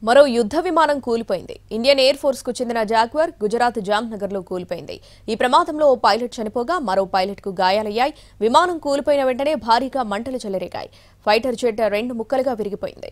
మరో యుద్ధ విమానం కూలిపోయింది. ఇండియన్ ఎయిర్ ఫోర్స్ కు చెందిన జాగ్వార్ గుజరాత్ జామ్నగర్ లో కూలిపోయింది. ఈ ప్రమాదంలో ఓ పైలట్ చనిపోగా మరో పైలట్ కు గాయాలయ్యాయి. విమానం కూలిపోయిన వెంటనే భారీగా మంటలు చెలరేగాయి. ఫైటర్ జెట్ 2 ముక్కలుగా విరిగిపోయింది.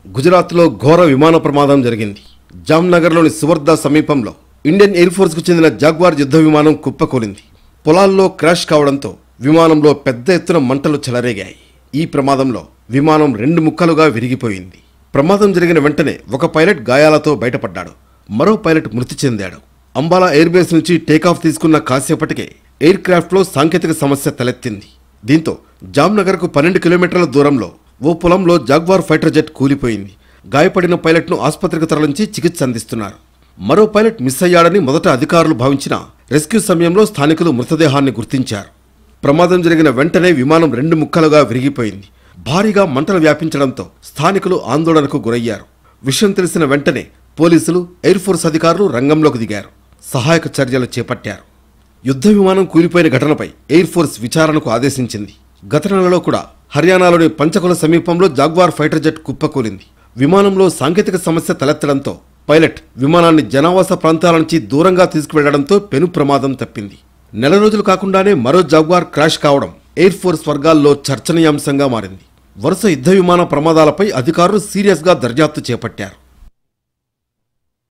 గుజరాత్ లో ఘోర విమాన ప్రమాదం జరిగింది. జామ్నగర్ లోని సువర్దా సమీపంలో ఇండియన్ ఎయిర్ ఫోర్స్ కు చెందిన జాగ్వార్ యుద్ధ విమానం కుప్పకూలింది. పొలాల్లో క్రాష్ కావడంతో విమానంలో పెద్ద ఎత్తున మంటలు చెలరేగాయి. ఈ ప్రమాదంలో విమానం 2 ముక్కలుగా విరిగిపోయింది. ప్రమాదం జరిగిన వెంటనే ఒక పైలట్ గాయాలతో బయటపడ్డాడు. మరో పైలట్ మృతి చెందాడు. అంబాలా ఎయిర్ బేస్ నుంచి టేకాఫ్ తీసుకున్న కాసేపటికే ఎయిర్ క్రాఫ్ట్లో సాంకేతిక సమస్య తలెత్తింది. దీంతో జామ్నగర్కు 12 కిలోమీటర్ల దూరంలో ఓ పొలంలో జాగ్వార్ ఫైటర్ జెట్ కూలిపోయింది. గాయపడిన పైలట్ను ఆసుపత్రికి తరలించి చికిత్స అందిస్తున్నారు. మరో పైలట్ మిస్ అయ్యాడని మొదట అధికారులు భావించిన రెస్క్యూ సమయంలో స్థానికులు మృతదేహాన్ని గుర్తించారు. ప్రమాదం జరిగిన వెంటనే విమానం 2 ముక్కలుగా విరిగిపోయింది. భారీగా మంటలు వ్యాపించడంతో స్థానికులు ఆందోళనకు గురయ్యారు. విషయం తెలిసిన వెంటనే పోలీసులు, ఎయిర్ ఫోర్స్ అధికారులు రంగంలోకి దిగారు. సహాయక చర్యలు చేపట్టారు. యుద్ధ విమానం కూలిపోయిన ఘటనపై ఎయిర్ ఫోర్స్ విచారణకు ఆదేశించింది. గత నెలలో కూడా హర్యానాలోని పంచకుల సమీపంలో జాగ్వార్ ఫైటర్ జెట్ కుప్పకూలింది. విమానంలో సాంకేతిక సమస్య తలెత్తడంతో పైలట్ విమానాన్ని జనావాస ప్రాంతాల నుంచి దూరంగా తీసుకువెళ్లడంతో పెను ప్రమాదం తప్పింది. నెల రోజులు కాకుండానే మరో జాగ్వార్ క్రాష్ కావడం ఎయిర్ ఫోర్స్ వర్గాల్లో చర్చనీయాంశంగా మారింది. వరుస యుద్ధ విమాన ప్రమాదాలపై అధికారులు సీరియస్గా దర్యాప్తు చేపట్టారు.